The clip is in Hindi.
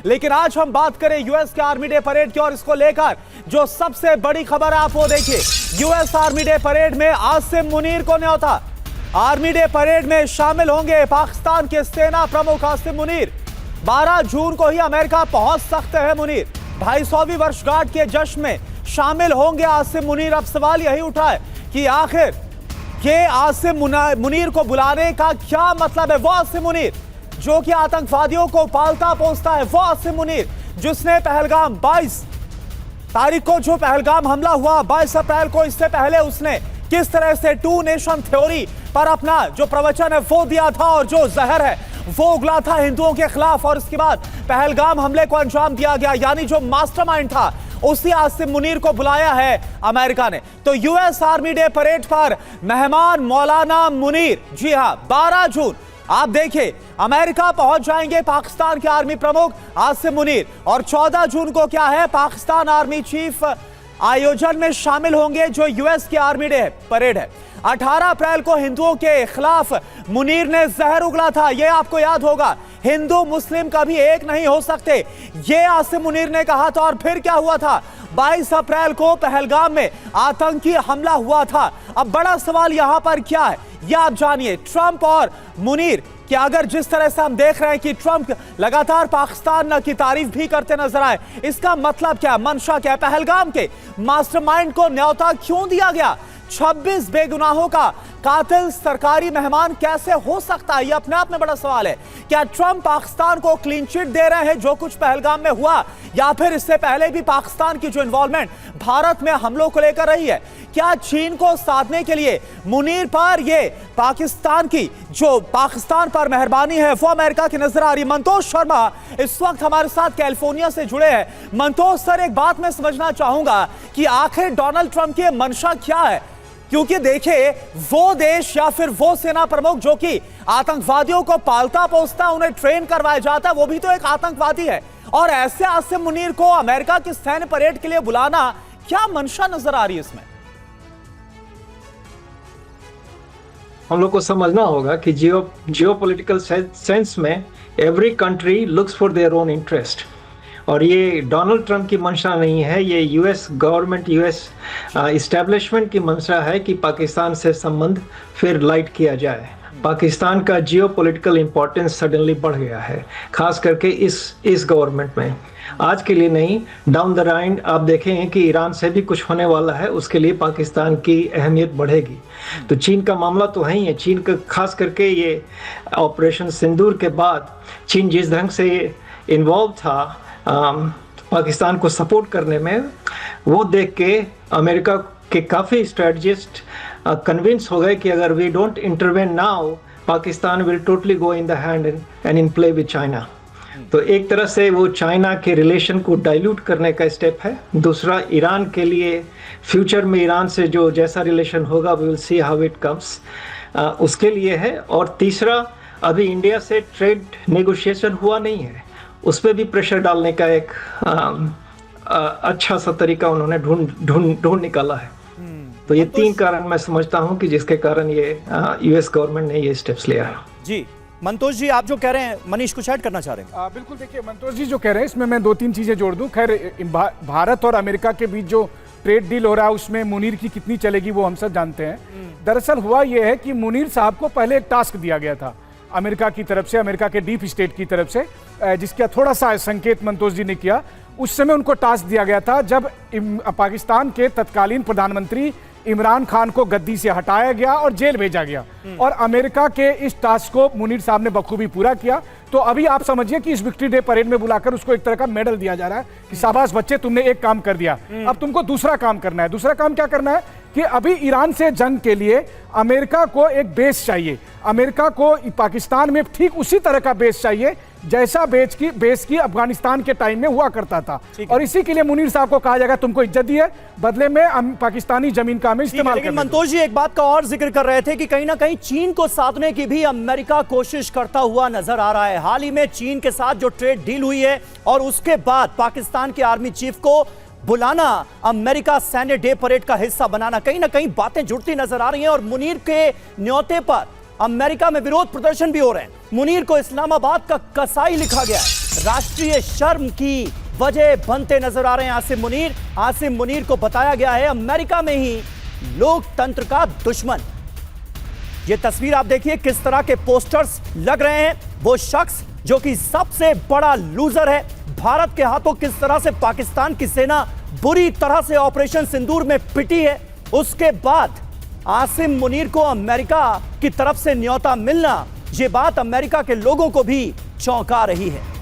लेकिन आज हम बात करें यूएस के आर्मी डे परेड की और इसको लेकर जो सबसे बड़ी खबर आप वो देखिए। यूएस आर्मी डे परेड में आसिम मुनीर को न्योता। आर्मी डे परेड में शामिल होंगे पाकिस्तान के सेना प्रमुख आसिम मुनीर। 12 जून को ही अमेरिका पहुंच सकते हैं मुनीर। 250वीं वर्षगांठ के जश्न में शामिल होंगे आसिम मुनीर। अब सवाल यही उठा है कि आखिर के आसिम मुनीर को बुलाने का क्या मतलब है। वो आसिम मुनीर जो कि आतंकवादियों को पालता पोसता है, वो आसिम मुनीर जिसने पहलगाम 22 तारीख को जो पहलगाम हमला हुआ 22 अप्रैल को, इससे पहले उसने किस तरह से टू नेशन थ्योरी पर अपना जो प्रवचन है वो दिया था और जो जहर है वो उगला था हिंदुओं के खिलाफ, और इसके बाद पहलगाम हमले को अंजाम दिया गया। यानी जो मास्टरमाइंड था उसी आसिम मुनीर को बुलाया है अमेरिका ने। तो यूएस आर्मी डे परेड पर मेहमान मौलाना मुनीर। जी हां, 12 जून आप देखिए अमेरिका पहुंच जाएंगे पाकिस्तान के आर्मी प्रमुख आसिम मुनीर, और 14 जून को क्या है, पाकिस्तान आर्मी चीफ आयोजन में शामिल होंगे जो यूएस की आर्मी डे परेड है। 18 अप्रैल को हिंदुओं के खिलाफ मुनीर ने जहर उगला था, यह आपको याद होगा। हिंदू मुस्लिम कभी एक नहीं हो सकते, यह आसिम मुनीर ने कहा था। और फिर क्या हुआ था, 22 अप्रैल को पहलगाम में आतंकी हमला हुआ था। अब बड़ा सवाल यहां पर क्या है, यह आप जानिए। ट्रंप और मुनीर कि अगर जिस तरह से हम देख रहे हैं कि ट्रंप लगातार पाकिस्तान की तारीफ भी करते नजर आए, इसका मतलब क्या, मंशा क्या है? पहलगाम के मास्टरमाइंड को न्योता क्यों दिया गया? 26 बेगुनाहों का कातिल सरकारी मेहमान कैसे हो सकता है? यह अपने आप में बड़ा सवाल है। क्या ट्रंप पाकिस्तान को क्लीन चिट दे रहे हैं जो कुछ पहलगाम में हुआ, या फिर इससे पहले भी पाकिस्तान की जो इन्वॉल्वमेंट भारत में हमलों को लेकर रही है? क्या चीन को साधने के लिए मुनीर पर ये पाकिस्तान की जो पाकिस्तान पर मेहरबानी है वो अमेरिका की नजर आ रही है? मंतोष शर्मा इस वक्त हमारे साथ कैलिफोर्निया से जुड़े हैं। मंतोष सर, एक बात मैं समझना चाहूंगा कि आखिर डोनाल्ड ट्रंप की मंशा क्या है? क्योंकि देखिए वो देश या फिर वो सेना प्रमुख जो कि आतंकवादियों को पालता पोसता, उन्हें ट्रेन करवाया जाता है, वो भी तो एक आतंकवादी है। और ऐसे आसिम मुनीर को अमेरिका की सैन्य परेड के लिए बुलाना, क्या मंशा नजर आ रही है इसमें? हम लोग को समझना होगा कि जियोपॉलिटिकल सेंस में every country looks for their own interest, और ये डोनाल्ड ट्रंप की मंशा नहीं है, ये यूएस गवर्नमेंट, यूएस इस्टेब्लिशमेंट की मंशा है कि पाकिस्तान से संबंध फिर लाइट किया जाए। पाकिस्तान का जियोपॉलिटिकल इंपॉर्टेंस सडनली बढ़ गया है, खास करके इस गवर्नमेंट में। आज के लिए नहीं, डाउन द लाइन आप देखें कि ईरान से भी कुछ होने वाला है, उसके लिए पाकिस्तान की अहमियत बढ़ेगी। तो चीन का मामला तो है ही है। चीन का खास करके ये ऑपरेशन सिंदूर के बाद चीन जिस ढंग से इन्वॉल्व था पाकिस्तान को सपोर्ट करने में, वो देख के अमेरिका के काफ़ी स्ट्रेटजिस्ट कन्विंस हो गए कि अगर we don't intervene now, Pakistan will totally go in the hand and in play with China. तो एक तरह से वो चाइना के रिलेशन को डाइल्यूट करने का स्टेप है। दूसरा, ईरान के लिए फ्यूचर में ईरान से जो जैसा रिलेशन होगा, we will see how it comes, उसके लिए है। और तीसरा, अभी इंडिया से ट्रेड नेगोशिएशन हुआ नहीं है, उस पर भी प्रेशर डालने का एक अच्छा सा तरीका उन्होंने ढूंढ निकाला है। तो ये 3 कारण मैं समझता हूं कि जिसके कारण ये यूएस गवर्नमेंट ने ये स्टेप्स लिया है। जी मंतोष जी, आप जो कह रहे हैं, मनीष कुछ ऐड करना चाह रहे हैं? बिल्कुल, देखिए मंतोष जी जो कह रहे हैं इसमें मैं 2-3 चीजें जोड़ दूं। खैर, भारत और अमेरिका के बीच जो ट्रेड डील हो रहा है उसमें मुनीर की कितनी चलेगी वो हम सब जानते हैं। दरअसल हुआ यह है कि मुनीर साहब को पहले एक टास्क दिया गया था अमेरिका की तरफ से, अमेरिका के डीप स्टेट की तरफ से, जिसका थोड़ा सा संकेत मंतोष जी ने किया। उस समय उनको टास्क दिया गया था जब पाकिस्तान के तत्कालीन प्रधानमंत्री इमरान खान को गद्दी से हटाया गया और जेल भेजा गया, और अमेरिका के इस टास्क को मुनीर साहब ने बखूबी पूरा किया। तो अभी आप समझिए कि इस विक्ट्री डे परेड में बुलाकर उसको एक तरह का मेडल दिया जा रहा है कि शाबाश बच्चे, तुमने एक काम कर दिया, अब तुमको दूसरा काम करना है। दूसरा काम क्या करना है कि अभी ईरान से जंग के लिए अमेरिका को एक बेस चाहिए। अमेरिका को पाकिस्तान में ठीक उसी तरह का बेस चाहिए जैसा बेस की अफगानिस्तान के टाइम में हुआ करता था, और इसी के लिए मुनीर साहब को कहा जाएगा तुमको इज्जत दी है, बदले में पाकिस्तानी जमीन का हमें इस्तेमाल करना। मंतोष जी एक बात का और जिक्र कर रहे थे कि कहीं ना कहीं चीन को साधने की भी अमेरिका कोशिश करता हुआ नजर आ रहा है। हाल ही में चीन के साथ जो ट्रेड डील हुई है और उसके बाद पाकिस्तान के आर्मी चीफ को बुलाना, अमेरिका सैन्य डे परेड का हिस्सा बनाना, कहीं ना कहीं बातें जुड़ती नजर आ रही हैं। और मुनीर के न्योते पर अमेरिका में विरोध प्रदर्शन भी हो रहे हैं। मुनीर को इस्लामाबाद का कसाई लिखा गया है। राष्ट्रीय शर्म की वजह बनते नजर आ रहे हैं आसिम मुनीर को बताया गया है अमेरिका में ही लोकतंत्र का दुश्मन। ये तस्वीर आप देखिए किस तरह के पोस्टर्स लग रहे हैं। वो शख्स जो कि सबसे बड़ा लूजर है, भारत के हाथों किस तरह से पाकिस्तान की सेना बुरी तरह से ऑपरेशन सिंदूर में पिटी है, उसके बाद आसिम मुनीर को अमेरिका की तरफ से न्योता मिलना, ये बात अमेरिका के लोगों को भी चौंका रही है।